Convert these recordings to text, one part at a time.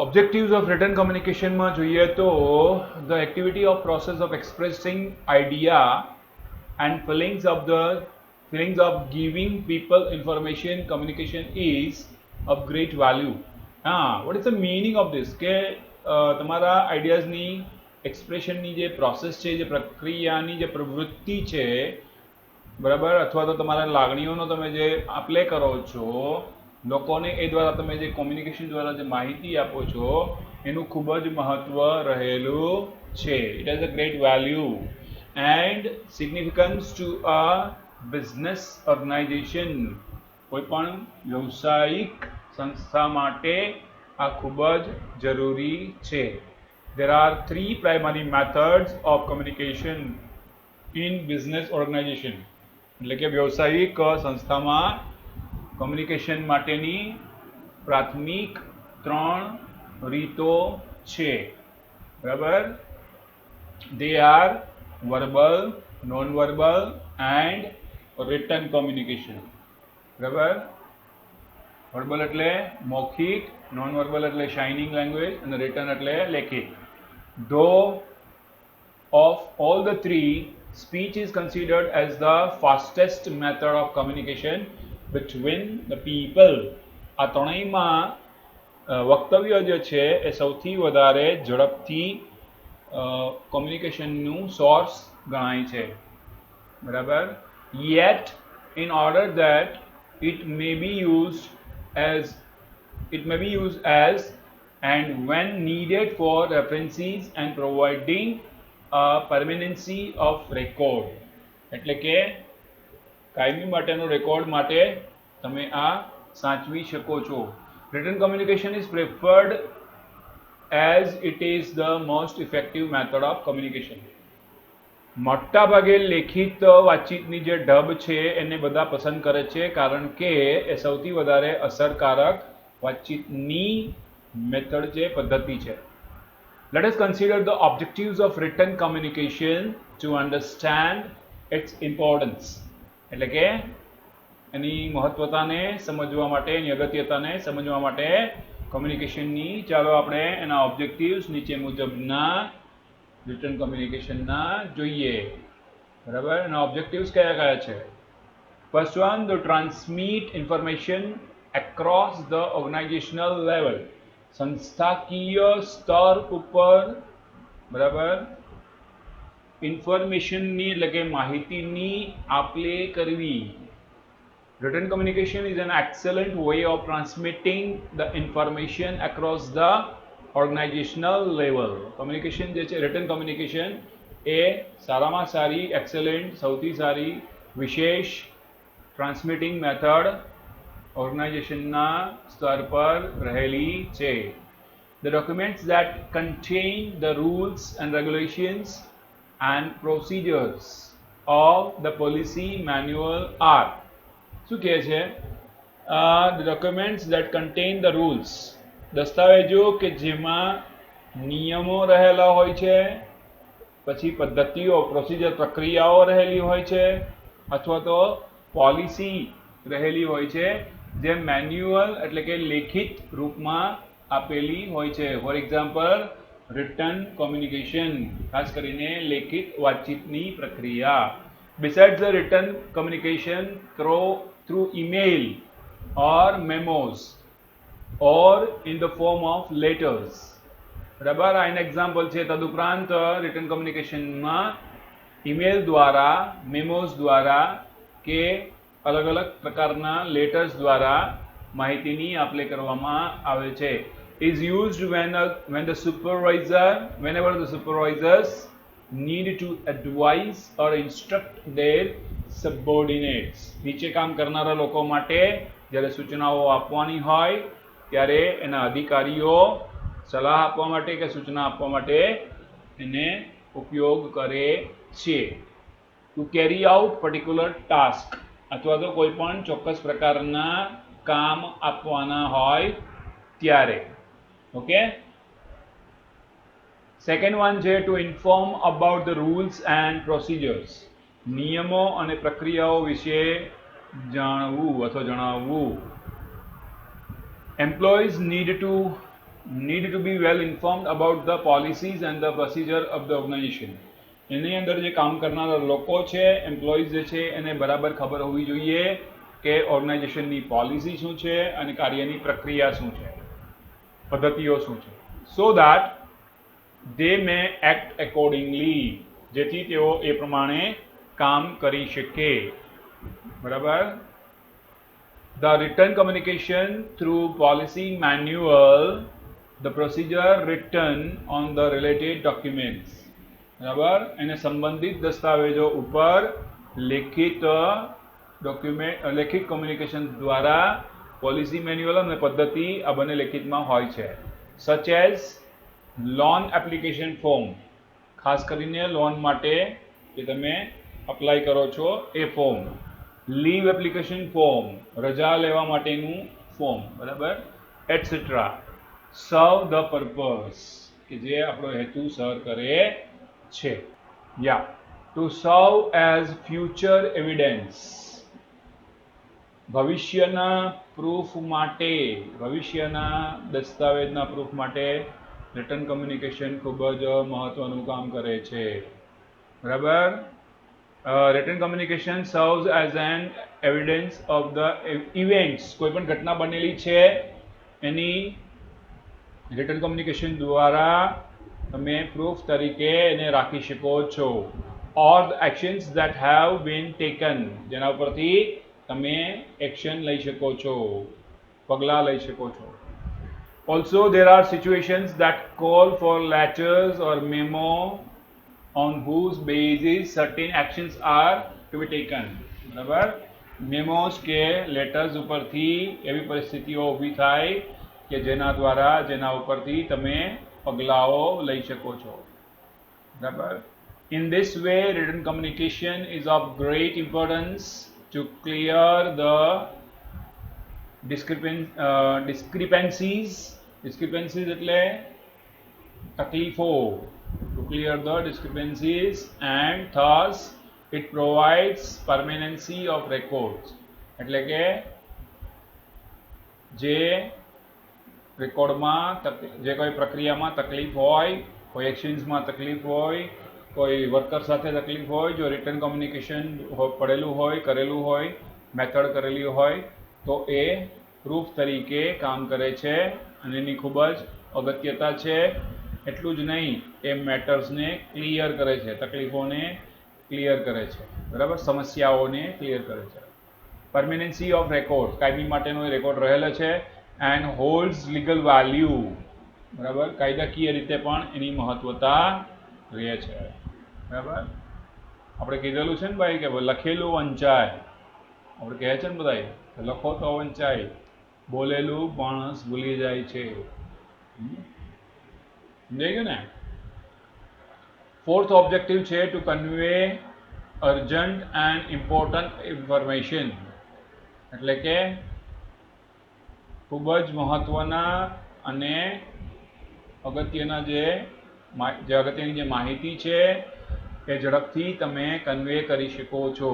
objectives of written communication માં જોઈએ તો the activity of process of expressing idea and feelings of giving people information communication is of great value. What is the meaning of this કે તમારા આઈડિયાઝની એક્સપ્રેશનની જે process છે, જે પ્રક્રિયાની જે પ્રવૃત્તિ છે, બરાબર, અથવા તો તમારા લાગણીઓનો તમે જે આપ્લે કરો છો લોકોને, એ દ્વારા તમે જે કોમ્યુનિકેશન દ્વારા જે માહિતી આપો છો એનું ખૂબ જ મહત્વ રહેલું છે. It has a great value and significance to a business organisation. કોઈ પણ વ્યવસાયિક સંસ્થા માટે આ ખૂબ જ જરૂરી છે. There are three primary methods of communication in business organization. એટલે કે વ્યવસાયિક સંસ્થામાં કોમ્યુનિકેશન માટેની પ્રાથમિક 3 રીતો છે, બરાબર. They are verbal, non-verbal and written communication. બરાબર. વર્બલ એટલે મૌખિક, નોન વર્બલ એટલે શાઇનિંગ લેંગ્વેજ અને રિટન એટલે લેખિત. Though of all the three, speech is considered as the fastest method of communication between the people. આ ત્રણેયમાં વક્તવ્ય જે છે એ સૌથી વધારે ઝડપથી કોમ્યુનિકેશનનું સોર્સ ગણાય છે, બરાબર. Yet in order that it may be used as and when needed for references and providing a permanency of record. એટલે કે કાયમી માટેનો રેકોર્ડ માટે તમે આ સાચવી શકો છો. Written communication is preferred as it is the most effective method of communication. મોટા ભાગે લેખિત વાતચીતની જે ઢબ છે એને બધા પસંદ કરે છે, કારણ કે એ સૌથી વધારે અસરકારક વાતચીતની મેથડ છે, પદ્ધતિ છે. Let us consider the objectives of written communication to understand its importance. એટલે કે એની મહત્વતાને સમજવા માટે, એની અગત્યતાને સમજવા માટે કોમ્યુનિકેશનની ચાલો આપણે એના ઓબ્જેક્ટિવ્સ નીચે મુજબના રિટન કમ્યુનિકેશનના જોઈએ, બરાબર. એના ઓબ્જેક્ટિવ્સ કયા કયા છે? First one, to transmit information across the organizational level. સંસ્થાકીય સ્તર ઉપર, બરાબર, ઇન્ફોર્મેશનની એટલે કે માહિતીની આપલે કરવી. Written communication is an excellent way of transmitting the information across the organizational level. Communication જે છે, written communication એ સારામાં સારી, એક્સેલન્ટ, સૌથી સારી, વિશેષ ટ્રાન્સમિટિંગ મેથડ ઓર્ગેનાઇઝેશનના સ્તર પર રહેલી છે. The documents that contain the rules and regulations and procedures of the policy manual are. શું કહે છે? The documents that contain the rules, દસ્તાવેજો કે જેમાં નિયમો રહેલા હોય છે, પછી પદ્ધતિઓ, પ્રોસિજર, પ્રક્રિયાઓ રહેલી હોય છે, અથવા તો પોલિસી રહેલી હોય છે, જે મેન્યુઅલ એટલે કે લેખિત રૂપમાં આપેલી હોય છે. ફોર એક્ઝામ્પલ, રિટન કોમ્યુનિકેશન, ખાસ કરીને લેખિત વાતચીતની પ્રક્રિયા. Besides the written communication through email or memos or in the form of letters, બરાબર. આ એન એક્ઝામ્પલ છે. તદુપરાંત રિટન કમ્યુનિકેશનમાં ઈમેલ દ્વારા, મેમોઝ દ્વારા કે અલગ અલગ પ્રકારના લેટર્સ દ્વારા માહિતીની આપલે કરવામાં આવે છે. Is used whenever the supervisors need to advise or instruct their subordinates. નીચે કામ કરનારા લોકો માટે જ્યારે સૂચનાઓ આપવાની હોય ત્યારે એના અધિકારીઓ સલાહ આપવા માટે કે સૂચના આપવા માટે એને ઉપયોગ કરે છે. To carry out particular task, અથવા તો કોઈ પણ ચોક્કસ પ્રકારના કામ આપવાના હોય ત્યારે. ઓકે. સેકન્ડ વન છે to inform about the rules and procedures. નિયમો અને પ્રક્રિયાઓ વિશે જાણવું અથવા જણાવવું. Employees need to need to be well informed about the policies and the procedure of the organization. એની અંદર જે કામ કરનારા લોકો છે, એમ્પ્લોઈઝ જે છે, એને બરાબર ખબર હોવી જોઈએ કે ઓર્ગેનાઇઝેશનની પોલિસી શું છે અને કાર્યની પ્રક્રિયા શું છે, પદ્ધતિઓ શું છે, so that they May act accordingly, જેથી તેઓ એ પ્રમાણે કામ કરી શકે. બરાબર. The written communication through policy manual, the procedure written on the related documents. બરાબર. એને સંબંધિત દસ્તાવેજો ઉપર લેખિત કોમ્યુનિકેશન દ્વારા પોલિસી મેન્યુઅલ અને પદ્ધતિ આ બંને લેખિતમાં હોય છે. Such as loan application form, ખાસ કરીને લોન માટે કે તમે અપ્લાય કરો છો એ ફોર્મ. લીવ એપ્લિકેશન ફોર્મ, રજા લેવા માટેનું ફોર્મ. બરાબર. એટસેટ્રા. સર્વ ધ પર્પઝ, કે જે આપણો હેતુ સર કરે છે. યા to serve as future evidence, ભવિષ્યના પ્રૂફ માટે, ભવિષ્યના દસ્તાવેજના પ્રૂફ માટે રિટન કોમ્યુનિકેશન ખૂબ જ મહત્વનું કામ કરે છે. બરાબર. Written communication serves as an evidence of the events. કોઈ પણ ઘટના બનેલી છે એની રિટન કોમ્યુનિકેશન દ્વારા તમે પ્રૂફ તરીકે એને રાખી શકો છો. Or the actions that have been taken, જેના ઉપરથી તમે એક્શન લઈ શકો છો, પગલાં લઈ શકો છો. Also there are situations that call for letters or memo on whose basis certain actions are to be taken. બરાબર. મેમોસ કે લેટર્સ ઉપરથી એવી પરિસ્થિતિઓ ઊભી થાય કે જેના દ્વારા, જેના ઉપરથી તમે પગલાઓ લઈ શકો છો. બરાબર. In this way, written communication is of great importance to clear the discrepancies એટલે તકલીફો, to clear the discrepancies, and thus it provides permanency of records. એટલે કે જે રેકોર્ડમાં જે કોઈ પ્રક્રિયામાં તકલીફ હોય, કોઈ એક્શન્સમાં તકલીફ હોય, કોઈ વર્કર સાથે તકલીફ હોય, જો રિટર્ન કોમ્યુનિકેશન પડેલું હોય, કરેલું હોય, મેથડ કરેલી હોય, તો એ પ્રૂફ તરીકે કામ કરે છે અને એની ખૂબ જ અગત્યતા છે. એટલું જ નહીં, એ મેટર્સને ક્લિયર કરે છે, તકલીફોને ક્લિયર કરે છે. બરાબર. સમસ્યાઓને ક્લિયર કરે છે. પરમેનન્સી ઓફ રેકોર્ડ, કાયમી માટેનો એ રેકોર્ડ રહેલો છે. And holds legal value. બરાબર. કાયદાકીય રીતે પણ એની મહત્વતા રહે છે. બરાબર. આપણે કીધેલું છે ને ભાઈ કે લખેલું વંચાય, આપણે કહે છે ને બધા લખો તો વંચાય, બોલેલું માણસ ભૂલી જાય છે. સમજાઈ ગયું ને? ફોર્થ ઓબ્જેક્ટિવ છે to convey urgent and important information, એટલે કે ખૂબ જ મહત્વના અને અગત્યના જે અગત્યની જે માહિતી છે એ ઝડપથી તમે કન્વે કરી શકો છો.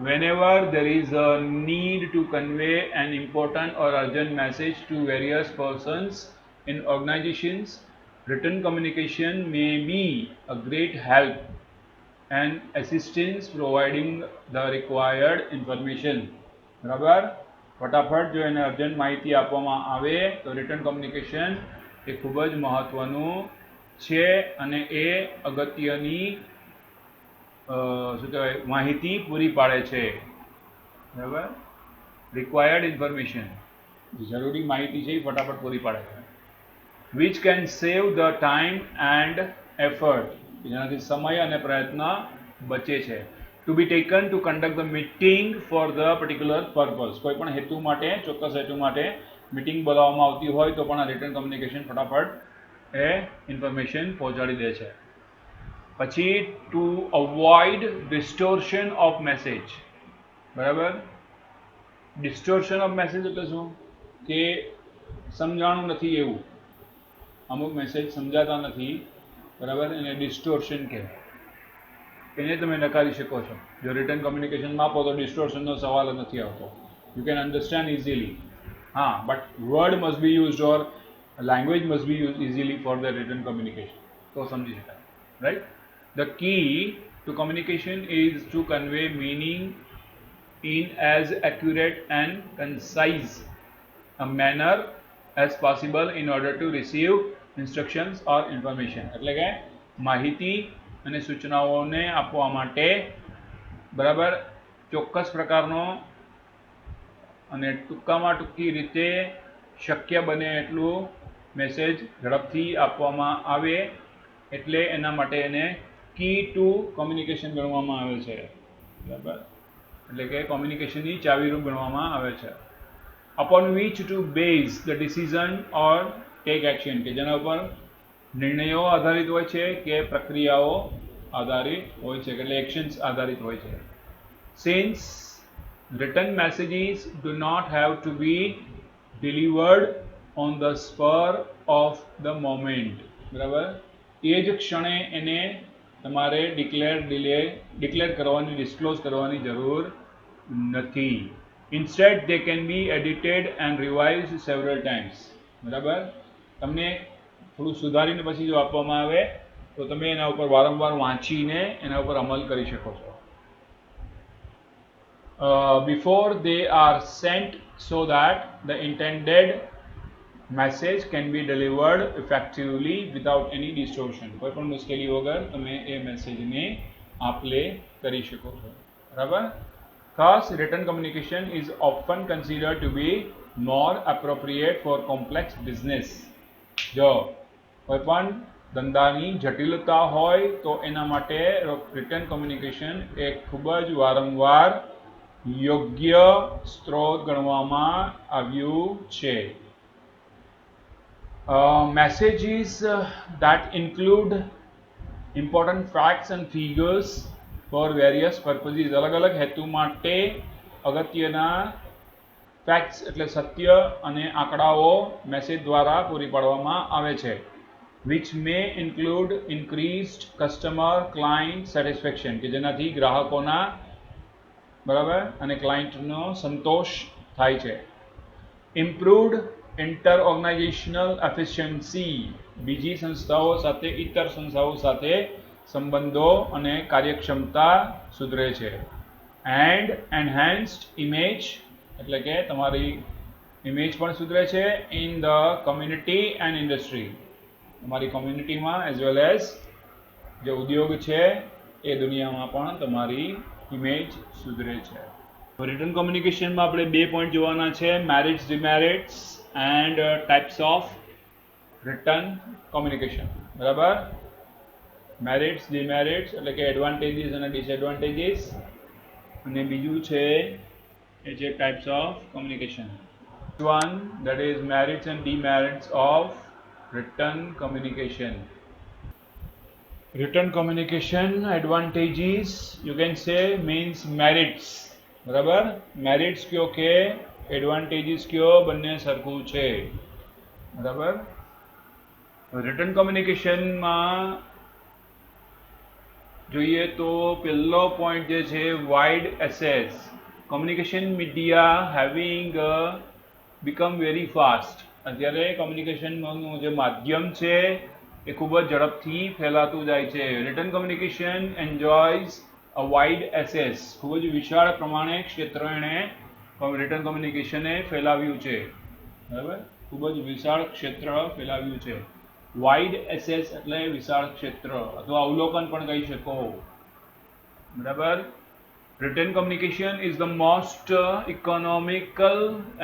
Whenever there is a need to convey an important or urgent message to various persons in organizations, written communication may be a great help and assistance providing the required information. બરાબર. ફટાફટ જો એને urgent માહિતી આપવામાં આવે તો return communication એ ખૂબ જ મહત્વનું છે અને એ અગત્યની શું કહેવાય માહિતી પૂરી પાડે છે. બરાબર. રિક્વાયર્ડ ઇન્ફોર્મેશન, જરૂરી માહિતી છે એ ફટાફટ પૂરી પાડે છે. which can save the time and effort, જેનાથી સમય અને પ્રયત્ન બચે છે. to be taken to conduct the meeting for the particular purpose, કોઈ પણ હેતુ માટે, ચોક્કસ હેતુ માટે મીટિંગ બોલાવવામાં આવતી હોય તો પણ આ રિટન કોમ્યુનિકેશન ફટાફટ એ ઇન્ફોર્મેશન પહોંચાડી દે છે. પછી two avoid distortion of message. બરાબર. ડિસ્ટોર્શન ઓફ મેસેજ એટલે શું? કે સમજાણું નથી એવું, અમુક મેસેજ સમજાતા નથી. બરાબર. એને ડિસ્ટોર્શન કહેવાય. એને તમે નકારી શકો છો. જો રિટન કોમ્યુનિકેશનમાં આપો તો ડિસ્ટોર્શનનો સવાલ જ નથી આવતો. You can understand easily. હા, but word must be used or language must be used easily for the written communication. So સમજી શકાય, right? The key to communication is to convey meaning in as accurate and concise a manner as possible in order to receive instructions or information. એટલે કે માહિતી અને સૂચનાઓને આપવા માટે બરાબર ચોક્કસ પ્રકારનો અને ટૂંકામાં ટૂંકી રીતે શક્ય બને એટલું મેસેજ ઝડપથી આપવામાં આવે એટલે એના માટે એને કી ટુ કોમ્યુનિકેશન ગણવામાં આવે છે, બરાબર? એટલે કે કોમ્યુનિકેશનની ચાવીરૂપ ગણવામાં આવે છે. upon which to base the decision or take action, કે જેના ઉપર નિર્ણયો આધારિત હોય છે કે પ્રક્રિયાઓ આધારિત હોય છે, એટલે એક્શન્સ આધારિત હોય છે. since written messages do not have to be delivered on the spur of the moment, બરાબર? એ જ ક્ષણે એને તમારે ડિક્લેર કરવાની, ડિસ્ક્લોઝ કરવાની જરૂર નથી. Instead they can be edited and revised several times, બરાબર? તમને થોડું સુધારીને પછી જો આપવામાં આવે તો તમે એના ઉપર વારંવાર વાંચીને એના ઉપર અમલ કરી શકો છો. Before they are sent so that the intended message can be delivered effectively without any distortion. કોઈ પણ મુશ્કેલી વગર તમે એ મેસેજને આપલે કરી શકો છો, બરાબર? Thus, written communication is often considered to be more appropriate for complex business. જો કોઈ પણ ધંધાની જટિલતા હોય તો એના માટે રિટન કોમ્યુનિકેશન એ ખૂબ જ વારંવાર યોગ્ય સ્ત્રોત ગણવામાં આવ્યું છે. Messages that include important facts and figures for various purposes, અલગ અલગ હેતુ માટે અગત્યના ફેક્ટ્સ એટલે સત્ય અને આંકડાઓ મેસેજ દ્વારા પૂરી પાડવામાં આવે છે. which may include increased customer client satisfaction, કે જેનાથી ગ્રાહકોના બરાબર અને ક્લાયન્ટનો સંતોષ થાય છે. improved inter-organizational efficiency, બીજી સંસ્થાઓ સાથે ઇતર સંસ્થાઓ સાથે સંબંધો અને કાર્યક્ષમતા સુધરે છે. and enhanced image, એટલે કે તમારી ઇમેજ પણ સુધરે છે in the community and industry, તમારી કોમ્યુનિટીમાં એઝ વેલ એઝ જે ઉદ્યોગ છે એ દુનિયામાં પણ તમારી ઇમેજ સુધરે છે. રિટન કોમ્યુનિકેશનમાં આપણે 2 પોઈન્ટ જોવાના છે, merits demerits and types of written communication, બરાબર? મેરિટ્સ ડિમેરિટ્સ એટલે કે એડવાન્ટેજીસ અને ડિસએડવાન્ટેજીસ, અને બીજું છે એ છે types of communication. One that is merits and demerits of written communication. Written communication advantages you can say means merits, બરાબર? merits કયો કે advantages કયો, બંને સરખું છે, બરાબર? written communication માં જોઈએ તો પહેલો પોઈન્ટ જે છે wide access, communication media having become very fast. અત્યારે કોમ્યુનિકેશનનું જે માધ્યમ છે એ ખૂબ જ ઝડપથી ફેલાતું જાય છે. રિટન કોમ્યુનિકેશન એન્જોયઝ અ વાઇડ એસેસ, ખૂબ જ વિશાળ પ્રમાણે ક્ષેત્ર એણે રિટન કોમ્યુનિકેશને ફેલાવ્યું છે, બરાબર? ખૂબ જ વિશાળ ક્ષેત્ર ફેલાવ્યું છે. વાઇડ એસેસ એટલે વિશાળ ક્ષેત્ર અથવા અવલોકન પણ કહી શકો, બરાબર? Written communication is the most economical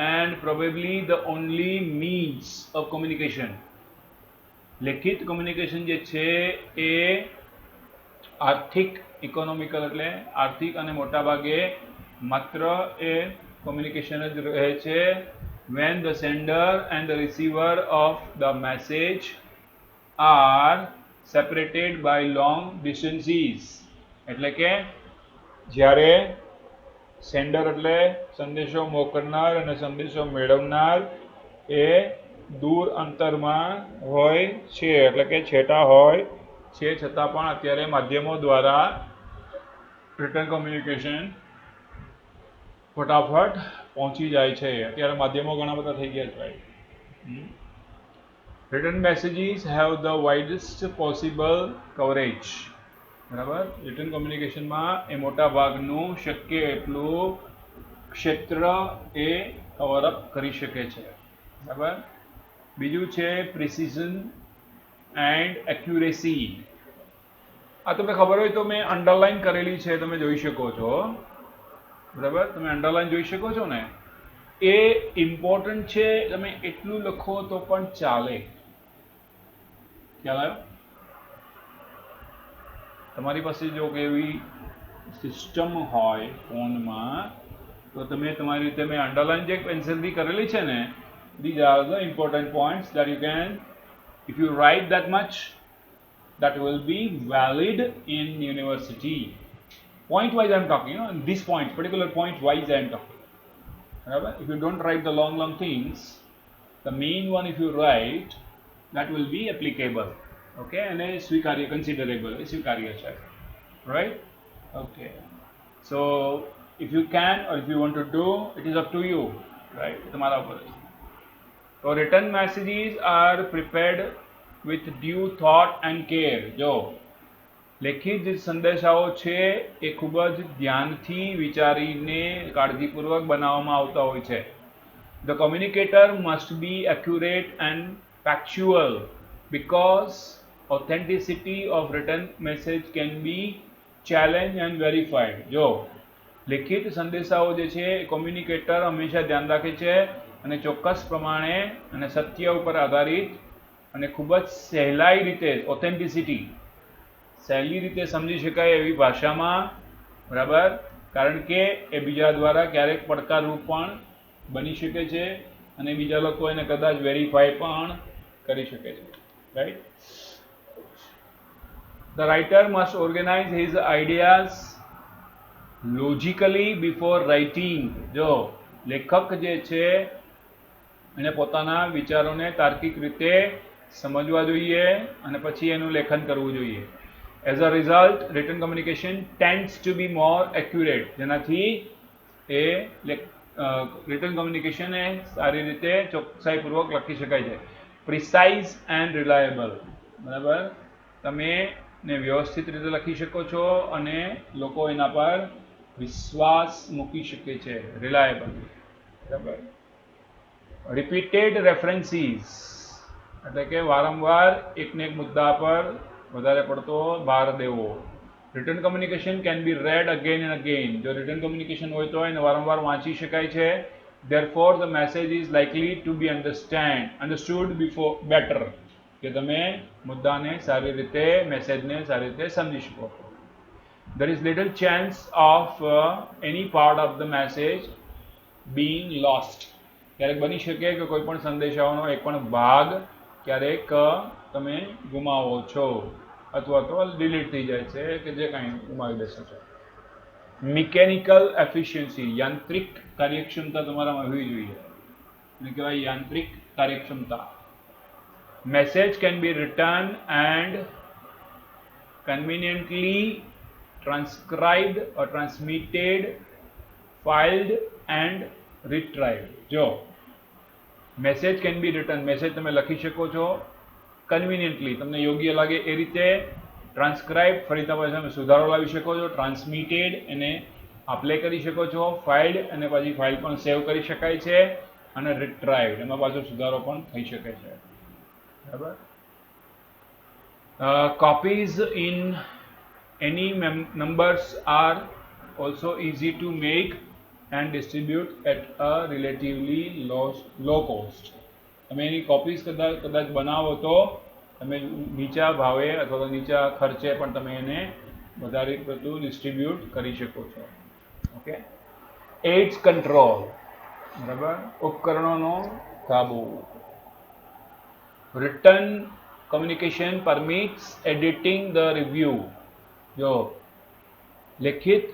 and probably the only means of communication. લેખિત કમ્યુનિકેશન જે છે એ આર્થિક, ઇકોનોમિકલ એટલે આર્થિક, અને મોટા ભાગે માત્ર એ કમ્યુનિકેશન જ રહે છે when the sender and the receiver of the message are separated by long distances. એટલે કે જ્યારે સેન્ડર એટલે સંદેશો મોકલનાર અને સંદેશો મેળવનાર એ દૂર અંતરમાં હોય છે, એટલે કે છેટા હોય છે, છતાં પણ અત્યારે માધ્યમો દ્વારા રિટન કોમ્યુનિકેશન ફટાફટ પહોંચી જાય છે. અત્યારે માધ્યમો ઘણા બધા થઈ ગયા છે, written messages have the widest possible coverage. બરાબર, રિટન કમ્યુનિકેશનમાં એ મોટા ભાગનું શક્ય એટલું ક્ષેત્ર એ કવરઅપ કરી શકે છે. બરાબર. બીજું છે પ્રિસિઝન એન્ડ એક્યુરેસી. આ તમને ખબર હોય તો મેં અંડરલાઇન કરેલી છે, તમે જોઈ શકો છો. બરાબર, તમે અંડરલાઇન જોઈ શકો છો ને, એ ઇમ્પોર્ટન્ટ છે. તમે એટલું લખો તો પણ ચાલે. ખ્યાલ આવ્યો? તમારી પાસે જો કે એવી સિસ્ટમ હોય ફોનમાં તો તમે તમારી રીતે મેં અંડરલાઇન જે પેન્સિલથી કરેલી છે ને, these are the important points that you can, if you write that much, that will be valid in university. Point wise I am talking, this point, particular point wise I am talking. Right? If you don't write the long things, the main one if you write, that will be applicable. Okay, and a swikarya, considerable, swikarya છે. Right? Okay. So if you can or if you want to do, it is up to you. Right? તમારા ઉપર. So written messages are prepared with due thought and care. જો લેખિત જે સંદેશાઓ છે એ ખૂબ જ ધ્યાનથી વિચારીને કાળજીપૂર્વક બનાવવામાં આવતા હોય છે. The communicator must be accurate and factual because authenticity of written message can be challenged and verified. જો લેખિત સંદેશાઓ જે છે એ કોમ્યુનિકેટર હંમેશા ધ્યાન રાખે છે અને ચોક્કસ પ્રમાણે અને સત્ય ઉપર આધારિત અને ખૂબ જ સહેલાઈ રીતે, ઓથેન્ટિસિટી, સહેલી રીતે સમજી શકાય એવી ભાષામાં. બરાબર, કારણ કે એ બીજા દ્વારા ક્યારેક પડકારરૂપ પણ બની શકે છે અને બીજા લોકો એને કદાચ વેરીફાઈ પણ કરી શકે છે. Right. The writer must organize his ideas logically before writing. જો લેખક જે છે એને પોતાના વિચારોને તાર્કિક રીતે સમજવા જોઈએ અને પછી એનું લેખન કરવું જોઈએ. As a result, written communication tends to be more accurate. જેનાથી એ written communication એ સારી રીતે ચોકસાઈપૂર્વક લખી શકાય છે. Precise and reliable. બરાબર, તમે ને વ્યવસ્થિત રીતે લખી શકો છો અને લોકો એના પર વિશ્વાસ મૂકી શકે છે. રિલાયબલ. બરાબર. રિપીટેડ રેફરન્સીસ એટલે કે વારંવાર એકને એક મુદ્દા પર વધારે પડતો ભાર દેવો. Return communication can be red again and again. જો રિટન કમ્યુનિકેશન હોય તો એને વારંવાર વાંચી શકાય છે. Therefore the message is likely to be understood before better. કે તમે મુદ્દાને સારી રીતે, મેસેજને સારી રીતે સમજી શકો. There is little chance of any part of the message being lost. ક્યારેક બની શકે કે કોઈ પણ સંદેશાઓનો એક પણ ભાગ ક્યારેક તમે ગુમાવો છો અથવા તો ડિલીટ થઈ જાય છે કે જે કાંઈ ગુમાવી બેસો છો. મિકેનિકલ એફિશિયન્સી, યાંત્રિક કાર્યક્ષમતા તમારામાં હોવી જોઈએ. એને કહેવાય યાંત્રિક કાર્યક્ષમતા. Message can be written and conveniently transcribed or transmitted, filed and retrieved. જો message can be return, message તમે લખી શકો છો કન્વિનિયન્ટલી, તમને યોગ્ય લાગે એ રીતે. ટ્રાન્સક્રાઇબ, ફરી તમે સુધારો લાવી શકો છો. ટ્રાન્સમિટેડ, એને અપ્લે કરી શકો છો. ફાઇલ્ડ, અને પછી ફાઇલ પણ સેવ કરી શકાય છે. અને રિટ્રાઇવ્ડ, એમાં પાછો સુધારો પણ થઈ શકે છે. બરાબર. Copies in any numbers are also easy to make and distribute at a relatively low cost. તમે એની કોપીઝ કદાચ બનાવો તો તમે નીચા ભાવે અથવા તો નીચા ખર્ચે પણ તમે એને વધારે બધું ડિસ્ટ્રીબ્યુટ કરી શકો છો. ઓકે. Aids control. બરાબર, ઉપકરણોનો કાબુ. Written communication permits editing the review. જો લેખિત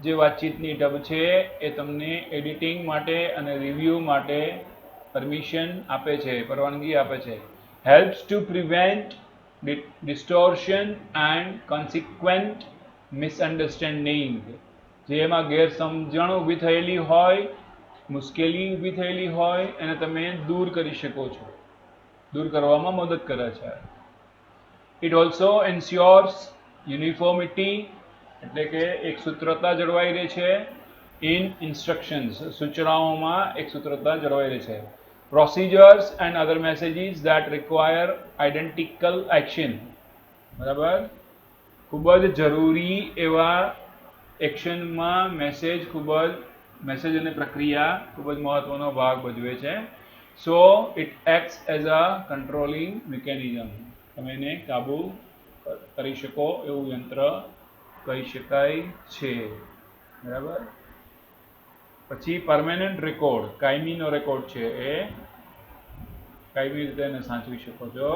જે વાતચીતની ઢબ છે એ તમને એડિટિંગ માટે અને રિવ્યૂ માટે પરમિશન આપે છે, પરવાનગી આપે છે. Helps to prevent distortion and consequent misunderstanding. જે એમાં ગેરસમજણ ઊભી થયેલી હોય, મુશ્કેલી ઊભી થયેલી હોય, એને તમે દૂર કરી શકો છો. દૂર કરવામાં મદદ કરે છે. ઇટ ઓલ્સો એન્શ્યોર્સ યુનિફોર્મિટી એટલે કે એક સૂત્રતા જળવાઈ રહે છે. ઇન ઇન્સ્ટ્રક્શન્સ સૂચનાઓમાં એક સૂત્રતા જળવાઈ રહે છે. Procedures and other messages that require identical action, બરાબર, ખૂબ જ જરૂરી એવા એક્શનમાં મેસેજ અને પ્રક્રિયા ખૂબ જ મહત્વનો ભાગ ભજવે છે. So it acts as a controlling mechanism, તમે એને કાબુ કરી શકો એવું યંત્ર કહી શકાય છે, બરાબર. પછી પરમેનન્ટ રેકોર્ડ, કાયમીનો રેકોર્ડ છે, એ કાયમી રીતે એને સાચવી શકો છો.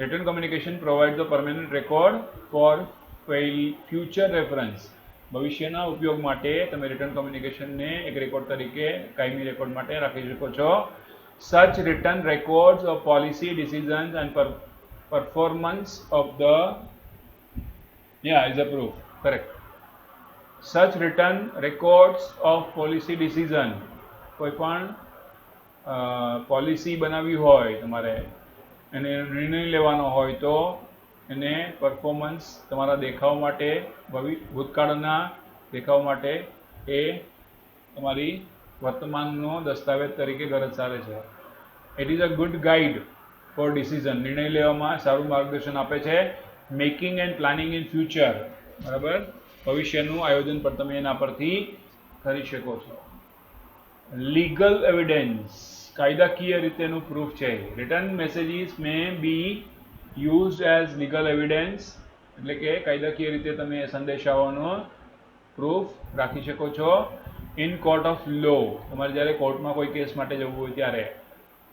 Return communication provide the permanent record four future reference, ભવિષ્યના ઉપયોગ માટે તમે રિટન કમ્યુનિકેશનને એક રેકોર્ડ તરીકે કાયમી રેકોર્ડ માટે રાખી શકો છો. Such written records of policy decisions and performance of the is a proof, correct. Such written records of policy decision, કોઈ પણ પોલિસી બનાવવી હોય તમારે, એને નિર્ણય લેવાનો હોય તો એને પરફોર્મન્સ તમારા દેખાવ માટે, ભૂતકાળના દેખાવ માટે એ તમારી વર્તમાનનો દસ્તાવેજ તરીકે ગરજ સારે છે. It is a good guide for decision, નિર્ણય લેવામાં સારું માર્ગદર્શન આપે છે. Making and planning in future, બરાબર, ભવિષ્યનું આયોજન પણ તમે એના પરથી કરી શકો છો. લીગલ એવિડન્સ, કાયદાકીય રીતેનું પ્રૂફ છે. રિટર્ન મેસેજીસ મે બી યુઝડ એઝ લીગલ એવિડન્સ, એટલે કે કાયદાકીય રીતે તમે સંદેશાઓનો પ્રૂફ રાખી શકો છો. ઇન કોર્ટ ઓફ લો, તમારે જ્યારે કોર્ટમાં કોઈ કેસ માટે જવું હોય ત્યારે.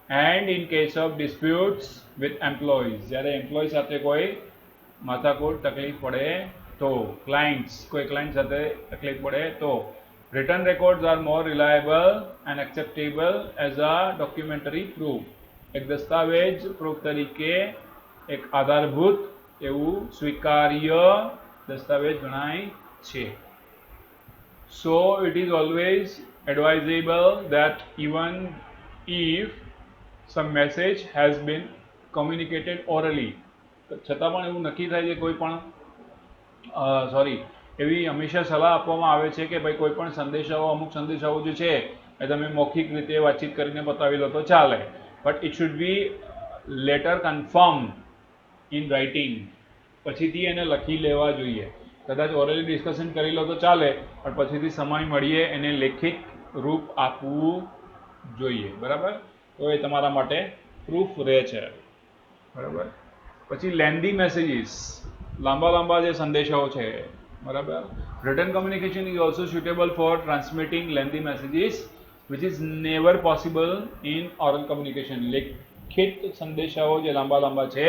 And in case of disputes with employees, જ્યારે એમ્પ્લોય સાથે કોઈ માથાકૂટ તકલીફ પડે તો, કોઈ ક્લાયન્ટ સાથે તકલીફ પડે તો. Return records are more reliable and acceptable as a documentary proof, એક દસ્તાવેજ પ્રૂફ તરીકે એક આધારભૂત એવું સ્વીકાર્ય દસ્તાવેજ ગણાય છે. So it is always advisable that even if some message has been communicated orally, છતાં પણ એવું નક્કી થાય છે કોઈ પણ એવી હંમેશા સલાહ આપવામાં આવે છે કે ભાઈ કોઈ પણ સંદેશાઓ, અમુક સંદેશાઓ જે છે એ તમે મૌખિક રીતે વાતચીત કરીને બતાવી લો તો ચાલે, but it should be letter confirm in writing, પછીથી એને લખી લેવા જોઈએ. કદાચ ઓરલી ડિસ્કશન કરી લો તો ચાલે, પણ પછીથી સમય મળીએ એને લેખિત રૂપ આપવું જોઈએ, બરાબર. તો એ તમારા માટે પ્રૂફ રહે છે, બરાબર. પછી લેન્ધી મેસેજીસ, લાંબા જે સંદેશાઓ છે, બરાબર. Return communication is also suitable four transmitting lengthy messages which is never possible in oral communication. લેખિત સંદેશાઓ જે લાંબા છે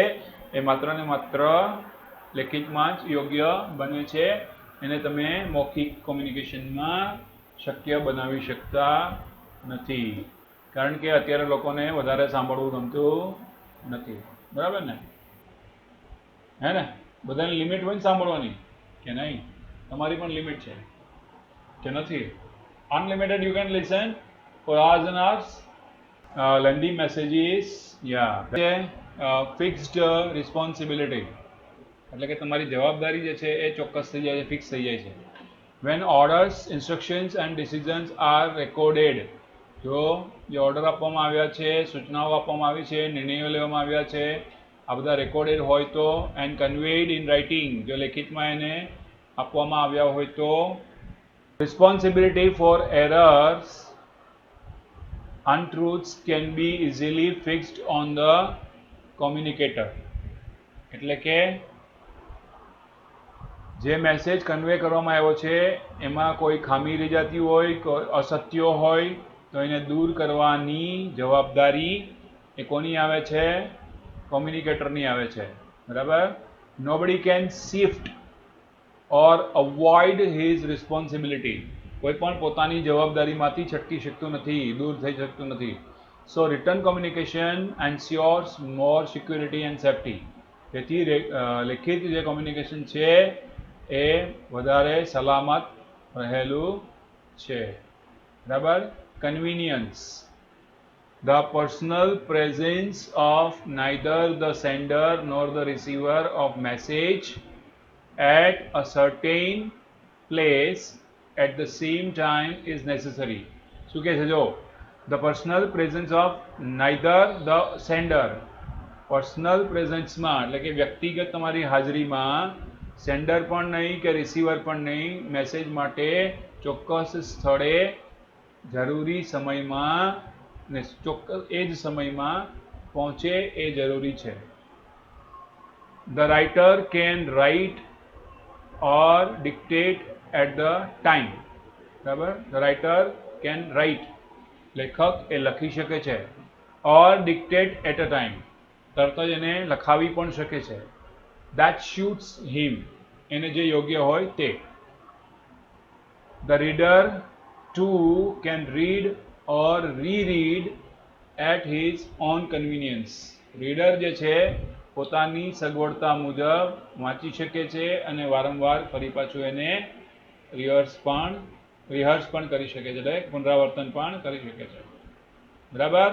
એ માત્ર ને માત્ર લેખિતમાં જ યોગ્ય બને છે, એને તમે મૌખિક કોમ્યુનિકેશનમાં શક્ય બનાવી શકતા નથી, કારણ કે અત્યારે લોકોને વધારે સાંભળવું ગમતું નથી, બરાબર ને, હે ને. બધાની લિમિટ હોય ને સાંભળવાની, કે નહીં? તમારી પણ લિમિટ છે કે નથી? Unlimited you can listen for hours and hours. Lengthy messages, fixed responsibility, એટલે કે તમારી જવાબદારી જે છે એ ચોક્કસ થઈ જાય છે, ફિક્સ થઈ જાય છે. When orders, instructions and decisions are recorded, જો જે ઓર્ડર આપવામાં આવ્યા છે, સૂચનાઓ આપવામાં આવી છે, નિર્ણયો લેવામાં આવ્યા છે, આ બધા રેકોર્ડેડ હોય તો, એન્ડ કન્વેડ ઇન રાઇટિંગ, જો લેખિતમાં એને આપવામાં આવ્યા હોય તો. Responsibility for errors, untruths can be easily fixed on the communicator, એટલે કે જે મેસેજ કન્વે કરવામાં આવ્યો છે એમાં કોઈ ખામી રહી જતી હોય, કોઈ અસત્યો હોય તો એને દૂર કરવાની જવાબદારી એ કોની આવે છે? કોમ્યુનિકેટરની આવે છે, બરાબર. Nobody can shift or avoid his responsibility, કોઈ પણ પોતાની જવાબદારીમાંથી છટકી શકતું નથી, દૂર થઈ શકતું નથી. So return communication ensures more security and safety, તેથી લેખિત જે કોમ્યુનિકેશન છે એ વધારે સલામત રહેલું છે, બરાબર. Convenience, The personal presence of neither the sender nor the receiver of message at a certain place at the same time is necessary. શું કહે છે જો the personal presence of neither the sender, personal પ્રેઝન્સમાં એટલે કે વ્યક્તિગત તમારી હાજરીમાં સેન્ડર પણ નહીં કે રિસીવર પણ નહીં મેસેજ માટે ચોક્કસ સ્થળે જરૂરી સમયમાં ને ચોક્કસ એ જ સમયમાં પહોંચે એ જરૂરી છે. The writer can write or dictate at the time. બરાબર, the writer can write, લેખક એ લખી શકે છે, or dictate at a time, તરત જ એને લખાવી પણ શકે છે. That suits him, એને જે યોગ્ય હોય તે. The reader too can read or reread at his own convenience. Reader જે છે પોતાની સગવડતા મુજબ વાંચી શકે છે અને વારંવાર ફરી પાછું એને રિહર્સ પણ કરી શકે છે, એટલે પુનરાવર્તન પણ કરી શકે છે. બરાબર.